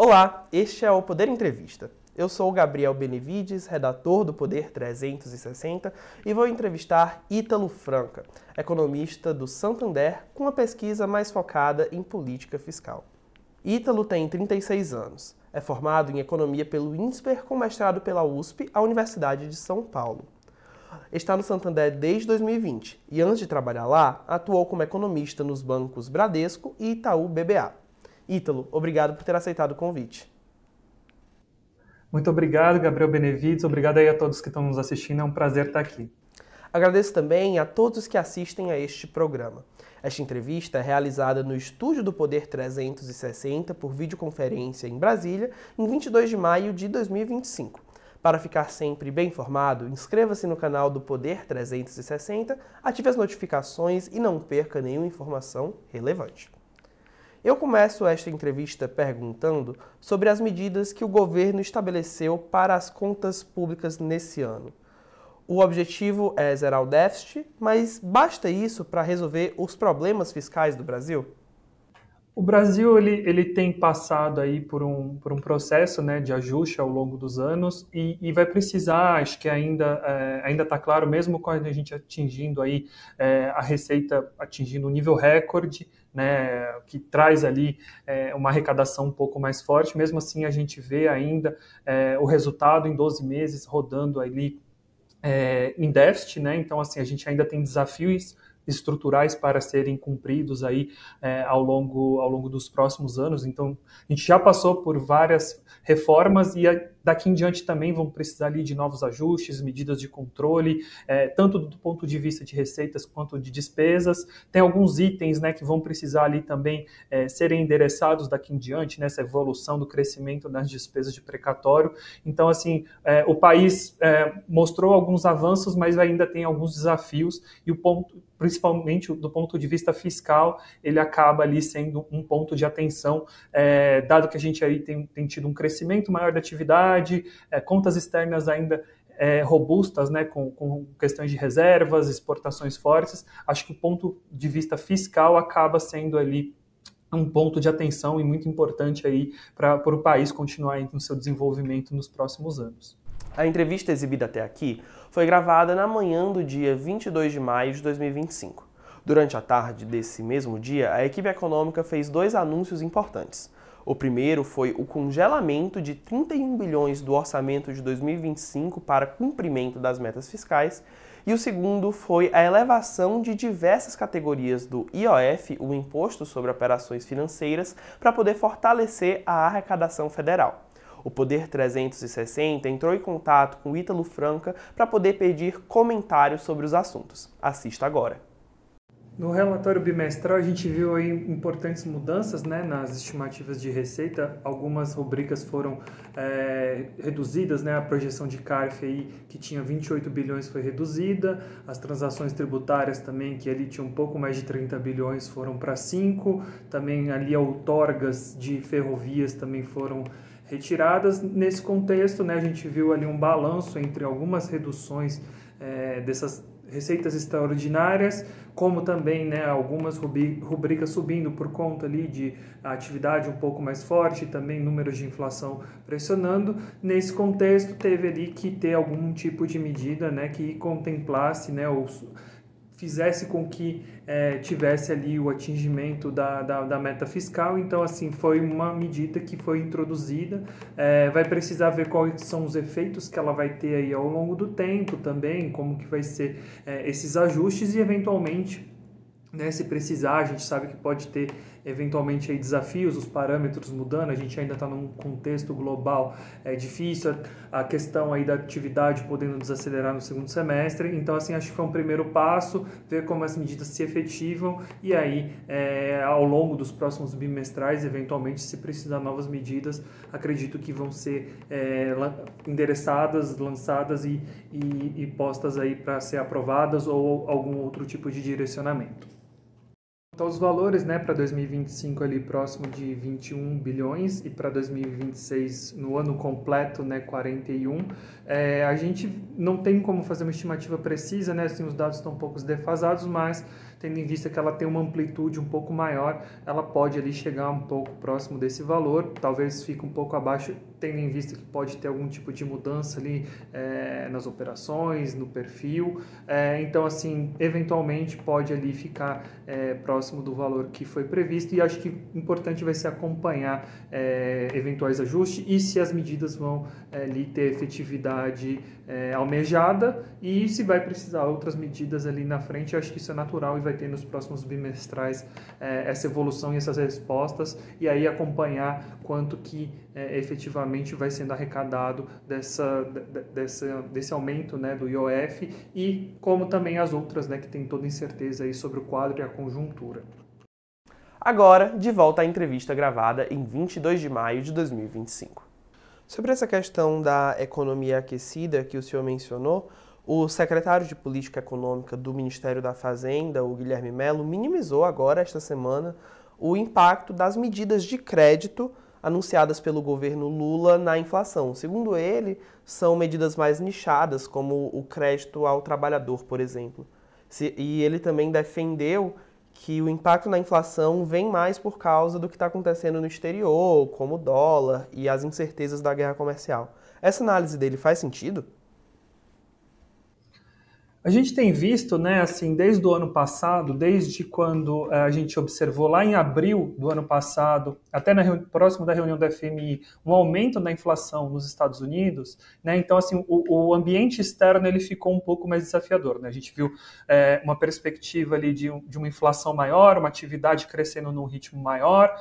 Olá, este é o Poder Entrevista. Eu sou o Gabriel Benevides, redator do Poder 360, e vou entrevistar Ítalo Franca, economista do Santander, com uma pesquisa mais focada em política fiscal. Ítalo tem 36 anos, é formado em economia pelo INSPER com mestrado pela USP, a Universidade de São Paulo. Está no Santander desde 2020 e, antes de trabalhar lá, atuou como economista nos bancos Bradesco e Itaú BBA. Ítalo, obrigado por ter aceitado o convite. Muito obrigado, Gabriel Benevides. Obrigado aí a todos que estão nos assistindo. É um prazer estar aqui. Agradeço também a todos que assistem a este programa. Esta entrevista é realizada no estúdio do Poder 360 por videoconferência em Brasília, em 22 de maio de 2025. Para ficar sempre bem informado, inscreva-se no canal do Poder 360, ative as notificações e não perca nenhuma informação relevante. Eu começo esta entrevista perguntando sobre as medidas que o governo estabeleceu para as contas públicas nesse ano. O objetivo é zerar o déficit, mas basta isso para resolver os problemas fiscais do Brasil? O Brasil ele tem passado aí por um processo, né, de ajuste ao longo dos anos e vai precisar, acho que ainda está claro, mesmo com a gente atingindo aí a receita atingindo um nível recorde, né, que traz ali uma arrecadação um pouco mais forte, mesmo assim a gente vê ainda o resultado em 12 meses rodando ali em déficit, né, então assim a gente ainda tem desafios estruturais para serem cumpridos aí ao longo dos próximos anos. Então, a gente já passou por várias reformas e daqui em diante também vão precisar ali de novos ajustes, medidas de controle, tanto do ponto de vista de receitas quanto de despesas. Tem alguns itens, né, que vão precisar ali também serem endereçados daqui em diante, nessa evolução do crescimento das despesas de precatório. Então, assim, o país mostrou alguns avanços, mas ainda tem alguns desafios e o ponto, principalmente do ponto de vista fiscal, ele acaba ali sendo um ponto de atenção, dado que a gente aí tem tido um crescimento maior da atividade, contas externas ainda robustas, né, com questões de reservas, exportações fortes. Acho que o ponto de vista fiscal acaba sendo ali um ponto de atenção e muito importante aí para o país continuar no seu desenvolvimento nos próximos anos. A entrevista exibida até aqui foi gravada na manhã do dia 22 de maio de 2025. Durante a tarde desse mesmo dia, a equipe econômica fez dois anúncios importantes. O primeiro foi o congelamento de 31 bilhões do orçamento de 2025 para cumprimento das metas fiscais, e o segundo foi a elevação de diversas categorias do IOF, o Imposto sobre Operações Financeiras, para poder fortalecer a arrecadação federal. O Poder 360 entrou em contato com Ítalo Franca para poder pedir comentários sobre os assuntos. Assista agora. No relatório bimestral, a gente viu aí importantes mudanças, né, nas estimativas de receita. Algumas rubricas foram reduzidas, né, a projeção de CARF aí, que tinha 28 bilhões foi reduzida, as transações tributárias também, que ali tinha um pouco mais de 30 bilhões, foram para 5, também ali outorgas de ferrovias também foram retiradas. Nesse contexto, né, a gente viu ali um balanço entre algumas reduções dessas receitas extraordinárias, como também, né, algumas rubricas subindo por conta ali de atividade um pouco mais forte, também números de inflação pressionando. Nesse contexto, teve ali que ter algum tipo de medida, né, que contemplasse, né, ou fizesse com que tivesse ali o atingimento da meta fiscal. Então, assim, foi uma medida que foi introduzida, vai precisar ver quais são os efeitos que ela vai ter aí ao longo do tempo também, como que vai ser esses ajustes e, eventualmente, né, se precisar, a gente sabe que pode ter eventualmente aí desafios, os parâmetros mudando, a gente ainda está num contexto global difícil, a questão aí da atividade podendo desacelerar no segundo semestre. Então, assim, acho que foi um primeiro passo, ver como as medidas se efetivam e aí, ao longo dos próximos bimestrais, eventualmente, se precisar novas medidas, acredito que vão ser endereçadas, lançadas e postas aí para ser aprovadas ou algum outro tipo de direcionamento. Então, os valores, né, para 2025 ali próximo de 21 bilhões e para 2026 no ano completo, né, 41. A gente não tem como fazer uma estimativa precisa, né, assim, os dados estão um pouco defasados, mas tendo em vista que ela tem uma amplitude um pouco maior, ela pode ali chegar um pouco próximo desse valor, talvez fique um pouco abaixo, tendo em vista que pode ter algum tipo de mudança ali nas operações, no perfil, então assim, eventualmente pode ali ficar próximo do valor que foi previsto, e acho que importante vai ser acompanhar eventuais ajustes e se as medidas vão ali ter efetividade almejada, e se vai precisar outras medidas ali na frente. Eu acho que isso é natural e vai ter nos próximos bimestrais essa evolução e essas respostas, e aí acompanhar quanto que efetivamente vai sendo arrecadado desse aumento, né, do IOF, e como também as outras, né, que tem toda incerteza aí sobre o quadro e a conjuntura. Agora, de volta à entrevista gravada em 22 de maio de 2025. Sobre essa questão da economia aquecida que o senhor mencionou, o secretário de Política Econômica do Ministério da Fazenda, o Guilherme Mello, minimizou agora, esta semana, o impacto das medidas de crédito anunciadas pelo governo Lula na inflação. Segundo ele, são medidas mais nichadas, como o crédito ao trabalhador, por exemplo. E ele também defendeu que o impacto na inflação vem mais por causa do que está acontecendo no exterior, como o dólar e as incertezas da guerra comercial. Essa análise dele faz sentido? A gente tem visto, né, assim, desde o ano passado, desde quando a gente observou lá em abril do ano passado, até próximo da reunião da FMI, um aumento da inflação nos Estados Unidos, né? Então, assim, o ambiente externo ele ficou um pouco mais desafiador, né? A gente viu uma perspectiva ali de uma inflação maior, uma atividade crescendo num ritmo maior,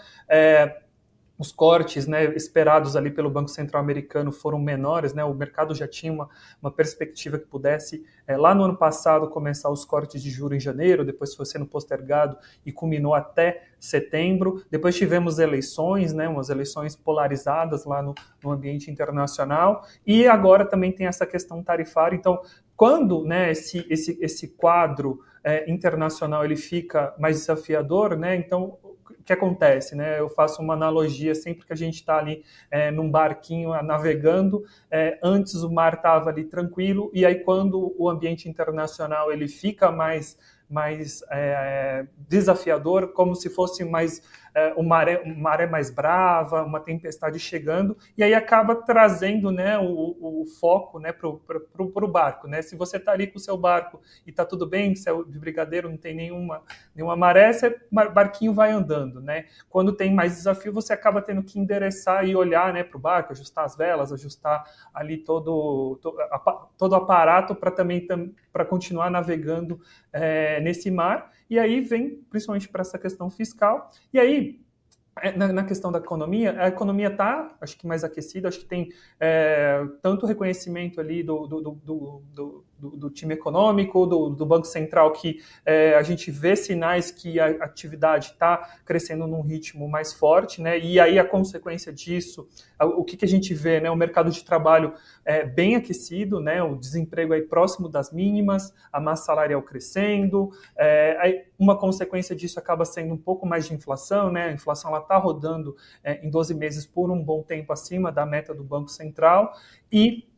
os cortes, né, esperados ali pelo Banco Central americano foram menores, né, o mercado já tinha uma perspectiva que pudesse, lá no ano passado, começar os cortes de juros em janeiro, depois foi sendo postergado e culminou até setembro. Depois tivemos eleições, né, umas eleições polarizadas lá no ambiente internacional, e agora também tem essa questão tarifária. Então, quando, né, esse quadro internacional ele fica mais desafiador, né, então o que acontece, né? Eu faço uma analogia sempre que a gente está ali num barquinho navegando, antes o mar estava ali tranquilo, e aí quando o ambiente internacional ele fica mais desafiador, como se fosse mais uma maré mais brava, uma tempestade chegando, e aí acaba trazendo, né, o foco, né, para o barco, né? Se você está ali com o seu barco e está tudo bem, se é de brigadeiro, não tem nenhuma maré, o barquinho vai andando, né? Quando tem mais desafio, você acaba tendo que endereçar e olhar, né, para o barco, ajustar as velas, ajustar ali todo o aparato para continuar navegando nesse mar. E aí vem principalmente para essa questão fiscal, e aí na questão da economia, a economia está, acho que mais aquecida, acho que tem tanto reconhecimento ali do time econômico, do Banco Central, que a gente vê sinais que a atividade está crescendo num ritmo mais forte, né? E aí a consequência disso, o que a gente vê, né? O mercado de trabalho bem aquecido, né? O desemprego aí próximo das mínimas, a massa salarial crescendo, uma consequência disso acaba sendo um pouco mais de inflação, né? A inflação ela está rodando em 12 meses por um bom tempo acima da meta do Banco Central, e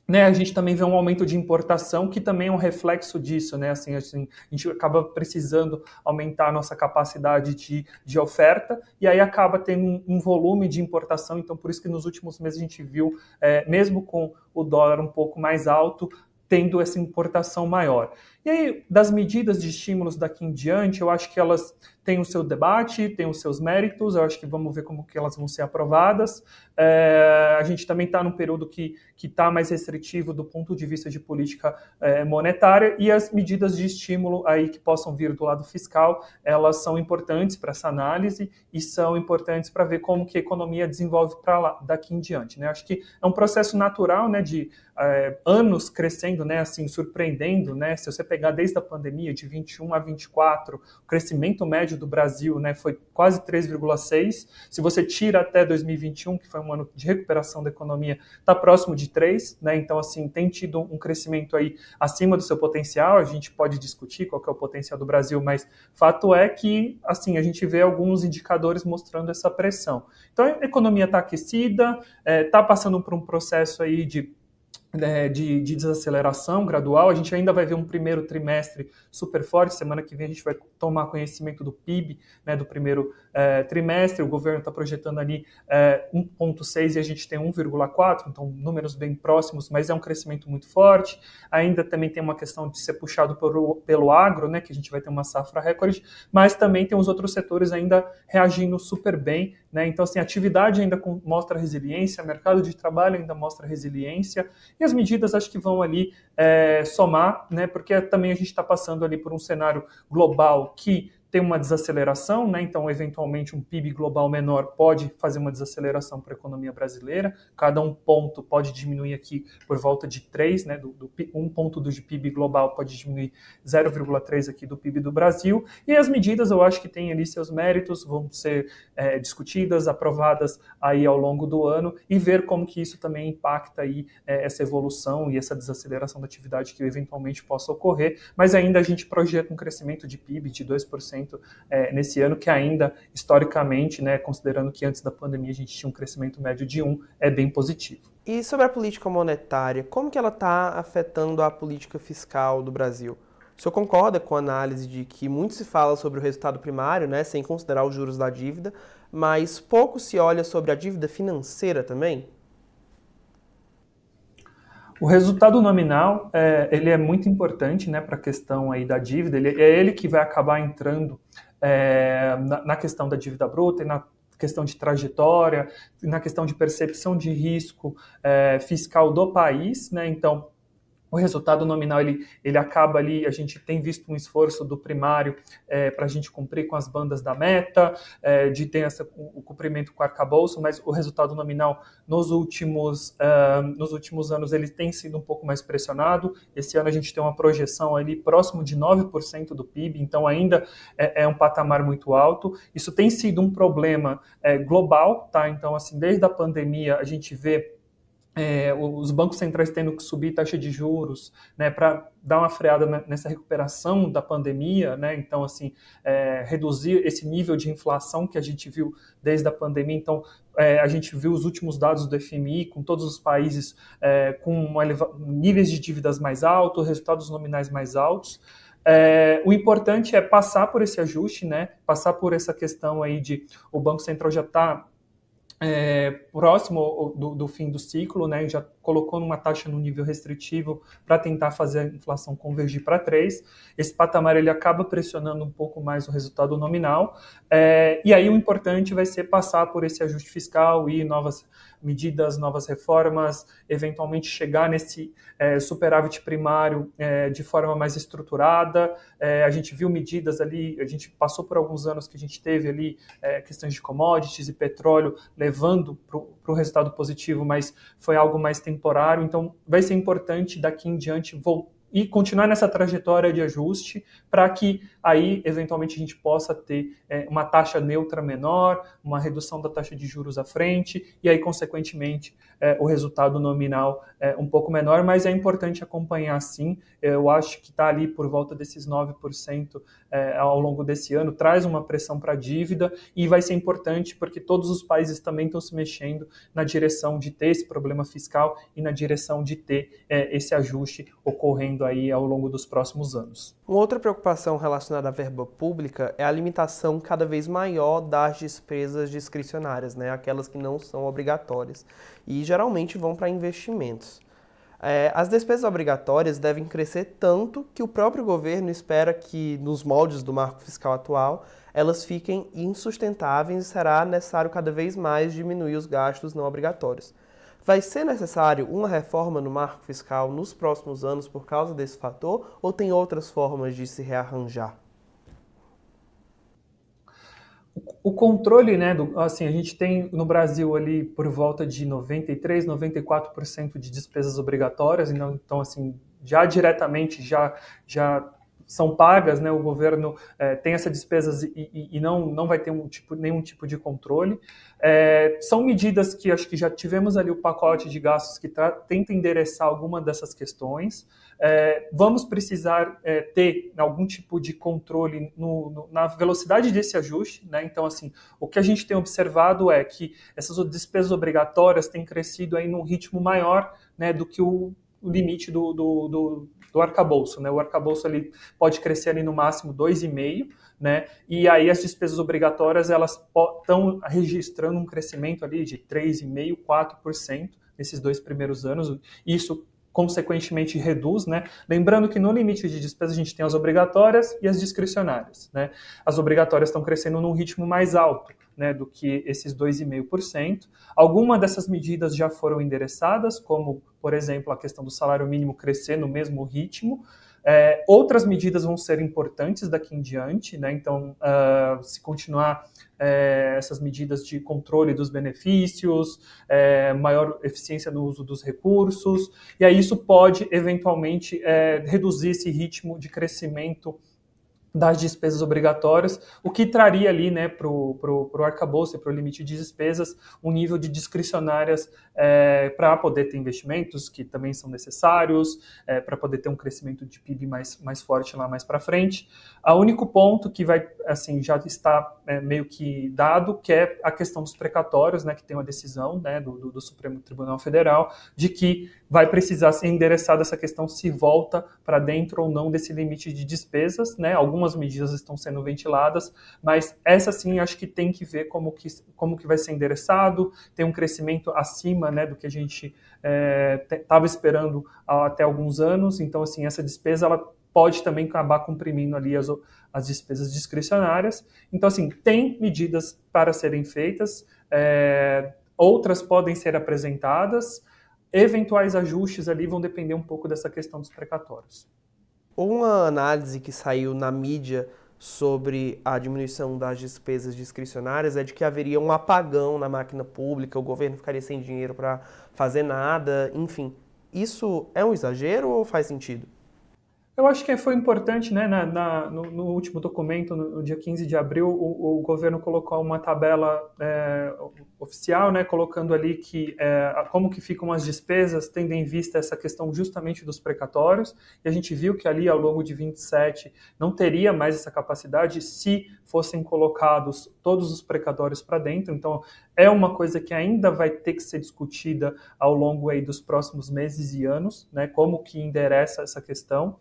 né, a gente também vê um aumento de importação, que também é um reflexo disso, né? Assim, a gente acaba precisando aumentar a nossa capacidade de oferta, e aí acaba tendo um volume de importação. Então, por isso que nos últimos meses a gente viu, mesmo com o dólar um pouco mais alto, tendo essa importação maior. E aí, das medidas de estímulos daqui em diante, eu acho que elas têm o seu debate, têm os seus méritos, eu acho que vamos ver como que elas vão ser aprovadas. A gente também está num período que está mais restritivo do ponto de vista de política monetária, e as medidas de estímulo aí que possam vir do lado fiscal, elas são importantes para essa análise e são importantes para ver como que a economia desenvolve daqui em diante, né? Acho que é um processo natural, né, de anos crescendo, né, assim, surpreendendo, né? Se você pegar desde a pandemia, de 21 a 24, o crescimento médio do Brasil, né, foi quase 3,6. Se você tira até 2021, que foi um ano de recuperação da economia, está próximo de 3, né? Então, assim, tem tido um crescimento aí acima do seu potencial. A gente pode discutir qual que é o potencial do Brasil, mas fato é que, assim, a gente vê alguns indicadores mostrando essa pressão. Então, a economia está aquecida, está passando por um processo aí de de desaceleração gradual. A gente ainda vai ver um primeiro trimestre super forte. Semana que vem a gente vai tomar conhecimento do PIB, né, do primeiro trimestre. O governo está projetando ali 1,6 e a gente tem 1,4, então números bem próximos, mas é um crescimento muito forte. Ainda também tem uma questão de ser puxado pelo agro, né, que a gente vai ter uma safra recorde, mas também tem os outros setores ainda reagindo super bem, né? Então, assim, a atividade ainda mostra resiliência, o mercado de trabalho ainda mostra resiliência, e as medidas acho que vão ali somar, né? Porque também a gente está passando ali por um cenário global que tem uma desaceleração, né? Então, eventualmente, um PIB global menor pode fazer uma desaceleração para a economia brasileira. Cada um ponto pode diminuir aqui por volta de 3, né? Um ponto do PIB global pode diminuir 0,3 aqui do PIB do Brasil. E as medidas, eu acho que têm ali seus méritos, vão ser discutidas, aprovadas aí ao longo do ano, e ver como que isso também impacta aí essa evolução e essa desaceleração da atividade que eventualmente possa ocorrer. Mas ainda a gente projeta um crescimento de PIB de 2% nesse ano, que ainda, historicamente, né, considerando que antes da pandemia a gente tinha um crescimento médio de 1, é bem positivo. E sobre a política monetária, como que ela está afetando a política fiscal do Brasil? O senhor concorda com a análise de que muito se fala sobre o resultado primário, né, sem considerar os juros da dívida, mas pouco se olha sobre a dívida financeira também? O resultado nominal ele é muito importante, né, para a questão aí da dívida. É ele que vai acabar entrando na questão da dívida bruta e na questão de trajetória, na questão de percepção de risco fiscal do país, né? Então, o resultado nominal ele acaba ali, a gente tem visto um esforço do primário para a gente cumprir com as bandas da meta, de ter o cumprimento com o arcabouço, mas o resultado nominal nos últimos anos ele tem sido um pouco mais pressionado. Esse ano a gente tem uma projeção ali próximo de 9% do PIB, então ainda é um patamar muito alto. Isso tem sido um problema global, tá? Então, assim, desde a pandemia a gente vê os bancos centrais tendo que subir taxa de juros, né, para dar uma freada nessa recuperação da pandemia, né? Então, assim, reduzir esse nível de inflação que a gente viu desde a pandemia. Então, a gente viu os últimos dados do FMI, com todos os países com níveis de dívidas mais altos, resultados nominais mais altos. O importante é passar por esse ajuste, né? Passar por essa questão aí de o Banco Central já está próximo do fim do ciclo, né, já colocou numa taxa no nível restritivo para tentar fazer a inflação convergir para 3. Esse patamar ele acaba pressionando um pouco mais o resultado nominal, e aí o importante vai ser passar por esse ajuste fiscal e novas medidas, novas reformas, eventualmente chegar nesse superávit primário de forma mais estruturada. A gente viu medidas ali, a gente passou por alguns anos que a gente teve ali questões de commodities e petróleo levando para o resultado positivo, mas foi algo mais temporário. Então, vai ser importante daqui em diante e continuar nessa trajetória de ajuste para que aí, eventualmente, a gente possa ter uma taxa neutra menor, uma redução da taxa de juros à frente e aí, consequentemente, o resultado nominal um pouco menor, mas é importante acompanhar sim. Eu acho que está ali por volta desses 9% ao longo desse ano, traz uma pressão para a dívida e vai ser importante porque todos os países também estão se mexendo na direção de ter esse problema fiscal e na direção de ter esse ajuste ocorrendo aí ao longo dos próximos anos. Uma outra preocupação relacionada à verba pública é a limitação cada vez maior das despesas discricionárias, né? Aquelas que não são obrigatórias e geralmente vão para investimentos. As despesas obrigatórias devem crescer tanto que o próprio governo espera que, nos moldes do marco fiscal atual, elas fiquem insustentáveis e será necessário cada vez mais diminuir os gastos não obrigatórios. Vai ser necessário uma reforma no marco fiscal nos próximos anos por causa desse fator ou tem outras formas de se rearranjar? O controle, né, assim, a gente tem no Brasil ali por volta de 93%, 94% de despesas obrigatórias, então assim, já diretamente já são pagas, né, o governo tem essas despesas e não vai ter nenhum tipo de controle. São medidas que acho que já tivemos ali o pacote de gastos que tenta endereçar alguma dessas questões. Vamos precisar ter algum tipo de controle na velocidade desse ajuste, né? Então, assim, o que a gente tem observado é que essas despesas obrigatórias têm crescido aí num ritmo maior, né, do que limite do arcabouço, né? O arcabouço ali pode crescer ali no máximo 2,5%, né? E aí as despesas obrigatórias elas estão registrando um crescimento ali de 3,5%, 4% nesses 2 primeiros anos. Isso consequentemente reduz, né? Lembrando que no limite de despesa a gente tem as obrigatórias e as discricionárias, né? As obrigatórias estão crescendo num ritmo mais alto, né, do que esses 2,5%. Algumas dessas medidas já foram endereçadas, como, por exemplo, a questão do salário mínimo crescer no mesmo ritmo. Outras medidas vão ser importantes daqui em diante, né? Então, se continuar essas medidas de controle dos benefícios, maior eficiência no uso dos recursos, e aí isso pode, eventualmente, reduzir esse ritmo de crescimento das despesas obrigatórias, o que traria ali, né, para o arcabouço e para o limite de despesas um nível de discricionárias para poder ter investimentos que também são necessários, para poder ter um crescimento de PIB mais forte lá mais para frente. O único ponto que vai, assim, já está meio que dado, que é a questão dos precatórios, né, que tem uma decisão, né, do Supremo Tribunal Federal, de que vai precisar ser endereçada essa questão se volta para dentro ou não desse limite de despesas, né? Algumas medidas estão sendo ventiladas, mas essa sim acho que tem que ver como que vai ser endereçado, tem um crescimento acima, né, do que a gente estava esperando até alguns anos, então assim, essa despesa ela pode também acabar comprimindo ali as despesas discricionárias. Então assim, tem medidas para serem feitas, outras podem ser apresentadas, eventuais ajustes ali vão depender um pouco dessa questão dos precatórios. Uma análise que saiu na mídia sobre a diminuição das despesas discricionárias é de que haveria um apagão na máquina pública, o governo ficaria sem dinheiro para fazer nada, enfim. Isso é um exagero ou faz sentido? Eu acho que foi importante, né, no último documento, no dia 15 de abril, o governo colocou uma tabela oficial, né, colocando ali que como que ficam as despesas, tendo em vista essa questão justamente dos precatórios, e a gente viu que ali ao longo de 27 não teria mais essa capacidade se fossem colocados todos os precatórios para dentro, então é uma coisa que ainda vai ter que ser discutida ao longo aí dos próximos meses e anos, né, como que endereça essa questão.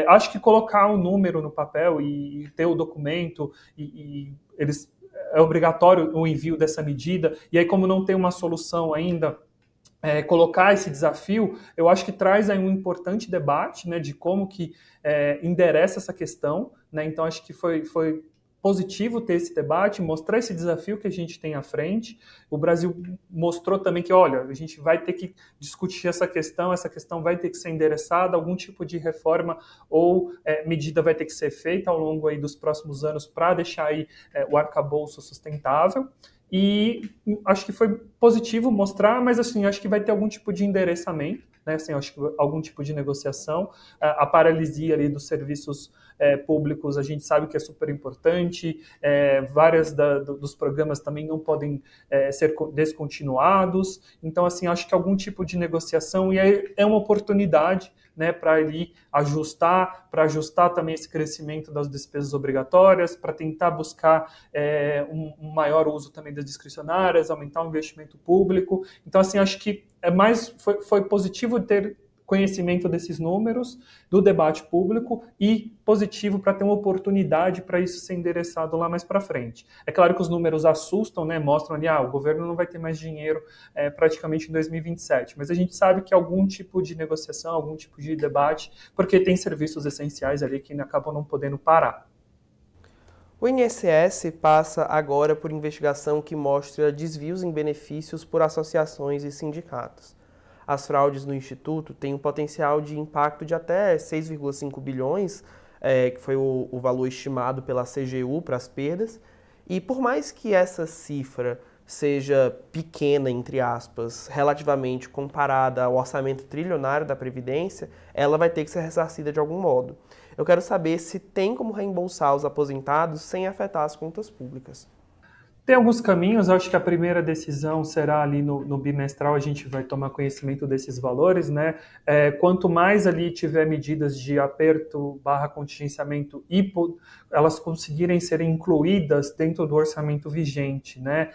Acho que colocar um número no papel e ter o documento e eles é obrigatório o envio dessa medida, e aí como não tem uma solução ainda, colocar esse desafio, eu acho que traz aí um importante debate, né, de como que endereça essa questão, né, então acho que foi positivo ter esse debate, mostrar esse desafio que a gente tem à frente. O Brasil mostrou também que, olha, a gente vai ter que discutir essa questão vai ter que ser endereçada, algum tipo de reforma ou medida vai ter que ser feita ao longo aí dos próximos anos para deixar aí o arcabouço sustentável. E acho que foi positivo mostrar, mas assim, acho que vai ter algum tipo de endereçamento, né? Assim, acho que algum tipo de negociação. A paralisia ali dos serviços públicos, a gente sabe que é super importante, várias dos programas também não podem ser descontinuados, então assim, acho que algum tipo de negociação, e aí é uma oportunidade, né, para ajustar também esse crescimento das despesas obrigatórias, para tentar buscar um maior uso também das discricionárias, aumentar o investimento público. Então, assim, acho que foi positivo ter conhecimento desses números, do debate público, e positivo para ter uma oportunidade para isso ser endereçado lá mais para frente. É claro que os números assustam, né? Mostram ali, o governo não vai ter mais dinheiro praticamente em 2027, mas a gente sabe que algum tipo de negociação, algum tipo de debate, porque tem serviços essenciais ali que acabam não podendo parar. O INSS passa agora por investigação que mostra desvios em benefícios por associações e sindicatos. As fraudes no Instituto têm um potencial de impacto de até 6,5 bilhões, que foi o valor estimado pela CGU para as perdas. E por mais que essa cifra seja pequena, entre aspas, relativamente comparada ao orçamento trilionário da Previdência, ela vai ter que ser ressarcida de algum modo. Eu quero saber se tem como reembolsar os aposentados sem afetar as contas públicas. Tem alguns caminhos, acho que a primeira decisão será ali no bimestral, a gente vai tomar conhecimento desses valores, né? Quanto mais ali tiver medidas de aperto / contingenciamento e elas conseguirem ser incluídas dentro do orçamento vigente, né?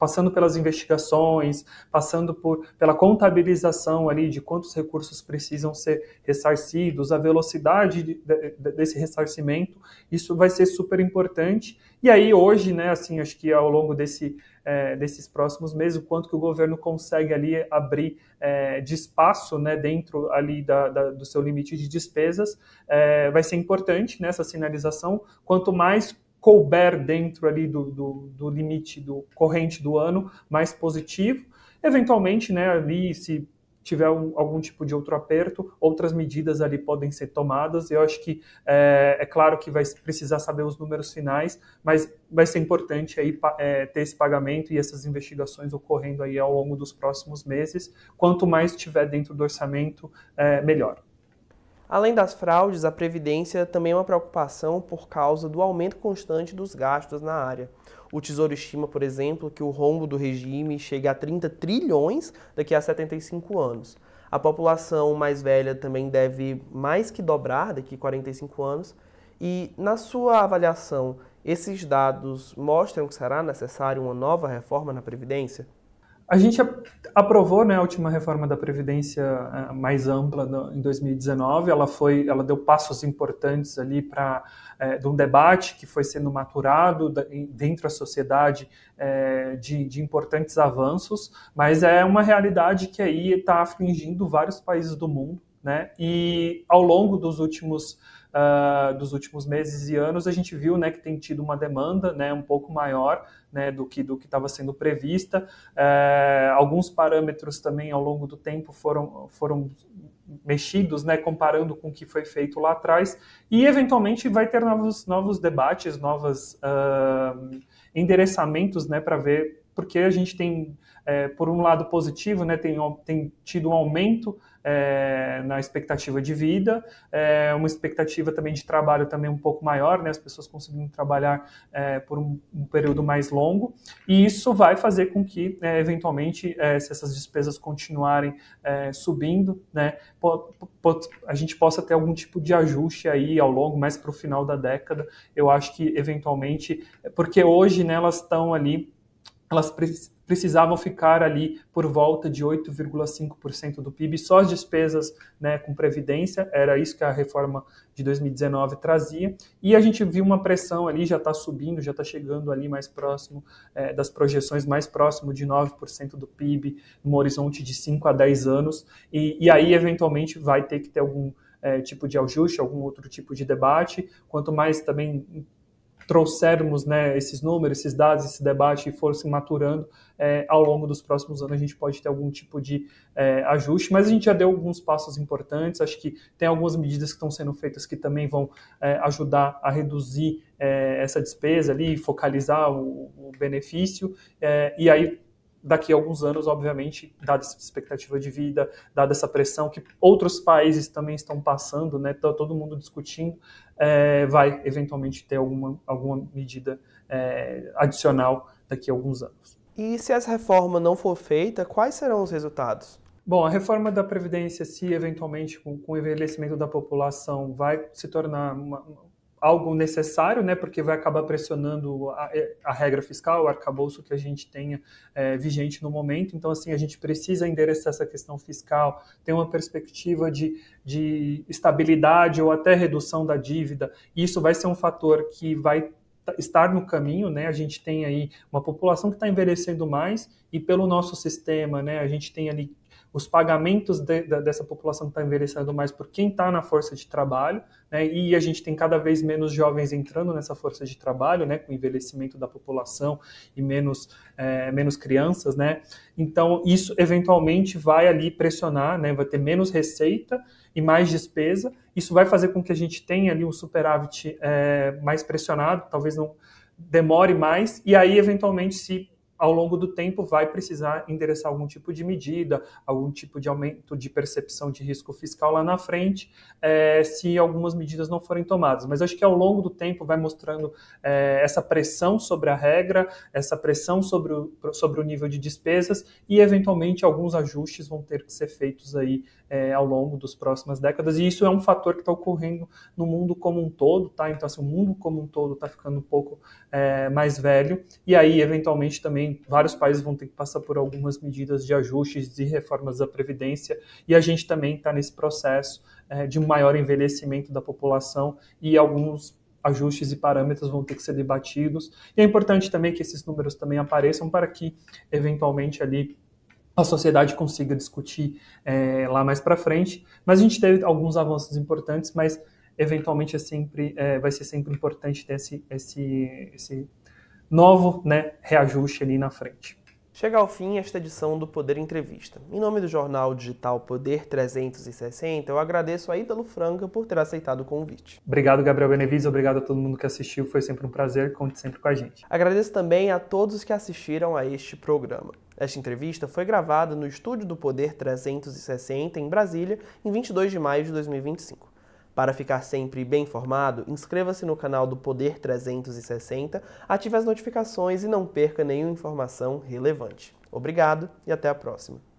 passando pelas investigações, passando pela contabilização ali de quantos recursos precisam ser ressarcidos, a velocidade desse ressarcimento, isso vai ser super importante. E aí hoje, né, assim, acho que ao longo desses próximos meses, o quanto que o governo consegue ali abrir de espaço, né, dentro ali do seu limite de despesas, vai ser importante nessa sinalização. Quanto mais couber dentro ali do limite do corrente do ano, mais positivo. Eventualmente, né, ali se tiver algum tipo de outro aperto, outras medidas ali podem ser tomadas. Eu acho que é claro que vai precisar saber os números finais, mas vai ser importante aí ter esse pagamento e essas investigações ocorrendo aí ao longo dos próximos meses. Quanto mais tiver dentro do orçamento, melhor. Além das fraudes, a Previdência também é uma preocupação por causa do aumento constante dos gastos na área. O Tesouro estima, por exemplo, que o rombo do regime chegue a 30 trilhões daqui a 75 anos. A população mais velha também deve mais que dobrar daqui a 45 anos. E, na sua avaliação, esses dados mostram que será necessária uma nova reforma na Previdência? A gente aprovou, né, a última reforma da Previdência mais ampla em 2019. Ela deu passos importantes ali de um debate que foi sendo maturado dentro da sociedade de importantes avanços, mas é uma realidade que aí está afligindo vários países do mundo, né? E ao longo dos últimos meses e anos, a gente viu, né, que tem tido uma demanda, né, um pouco maior, né, do que estava sendo prevista. Alguns parâmetros também ao longo do tempo foram mexidos, né, comparando com o que foi feito lá atrás, e eventualmente vai ter novos debates, novos endereçamentos, né, para ver, porque a gente tem, por um lado positivo, né, tem tido um aumento na expectativa de vida, uma expectativa também de trabalho também um pouco maior, né, as pessoas conseguindo trabalhar por um período mais longo, e isso vai fazer com que, eventualmente, se essas despesas continuarem subindo, né, a gente possa ter algum tipo de ajuste aí ao longo, mais para o final da década. Eu acho que, eventualmente, porque hoje, né, elas estão ali, elas precisavam ficar ali por volta de 8,5% do PIB, só as despesas, né, com previdência, era isso que a reforma de 2019 trazia, e a gente viu uma pressão ali, já está subindo, já está chegando ali mais próximo das projeções, mais próximo de 9% do PIB, num horizonte de 5 a 10 anos, e aí eventualmente vai ter que ter algum tipo de ajuste, algum outro tipo de debate, quanto mais também trouxermos, né, esses números, esses dados, esse debate e for se maturando, ao longo dos próximos anos a gente pode ter algum tipo de ajuste, mas a gente já deu alguns passos importantes. Acho que tem algumas medidas que estão sendo feitas que também vão ajudar a reduzir essa despesa ali, focalizar o benefício, e aí daqui a alguns anos, obviamente, dada essa expectativa de vida, dada essa pressão que outros países também estão passando, né, tá todo mundo discutindo, vai eventualmente ter alguma medida adicional daqui a alguns anos. E se essa reforma não for feita, quais serão os resultados? Bom, a reforma da Previdência, se eventualmente com o envelhecimento da população vai se tornar algo necessário, né, porque vai acabar pressionando a regra fiscal, o arcabouço que a gente tenha vigente no momento. Então, assim, a gente precisa endereçar essa questão fiscal, ter uma perspectiva de estabilidade ou até redução da dívida. E isso vai ser um fator que vai estar no caminho, né? A gente tem aí uma população que está envelhecendo mais e pelo nosso sistema, né, a gente tem ali os pagamentos dessa população que está envelhecendo mais por quem está na força de trabalho, né, e a gente tem cada vez menos jovens entrando nessa força de trabalho, né, com o envelhecimento da população e menos crianças, né, então isso eventualmente vai ali pressionar, né, vai ter menos receita e mais despesa. Isso vai fazer com que a gente tenha ali um superávit mais pressionado, talvez não demore mais, e aí eventualmente se ao longo do tempo vai precisar endereçar algum tipo de medida, algum tipo de aumento de percepção de risco fiscal lá na frente, se algumas medidas não forem tomadas. Mas acho que ao longo do tempo vai mostrando essa pressão sobre a regra, essa pressão sobre o nível de despesas e, eventualmente, alguns ajustes vão ter que ser feitos aí ao longo das próximas décadas. E isso é um fator que está ocorrendo no mundo como um todo, tá? Então, assim, o mundo como um todo está ficando um pouco mais velho e aí, eventualmente, também também vários países vão ter que passar por algumas medidas de ajustes e reformas da Previdência, e a gente também está nesse processo de um maior envelhecimento da população, e alguns ajustes e parâmetros vão ter que ser debatidos. E é importante também que esses números também apareçam para que, eventualmente, ali a sociedade consiga discutir lá mais para frente. Mas a gente teve alguns avanços importantes, mas eventualmente vai ser sempre importante ter esse novo, né, reajuste ali na frente. Chega ao fim esta edição do Poder Entrevista. Em nome do jornal digital Poder 360, eu agradeço a Ítalo Franca por ter aceitado o convite. Obrigado, Gabriel Benevides, obrigado a todo mundo que assistiu, foi sempre um prazer, conte sempre com a gente. Agradeço também a todos os que assistiram a este programa. Esta entrevista foi gravada no estúdio do Poder 360, em Brasília, em 22 de maio de 2025. Para ficar sempre bem informado, inscreva-se no canal do Poder 360, ative as notificações e não perca nenhuma informação relevante. Obrigado e até a próxima.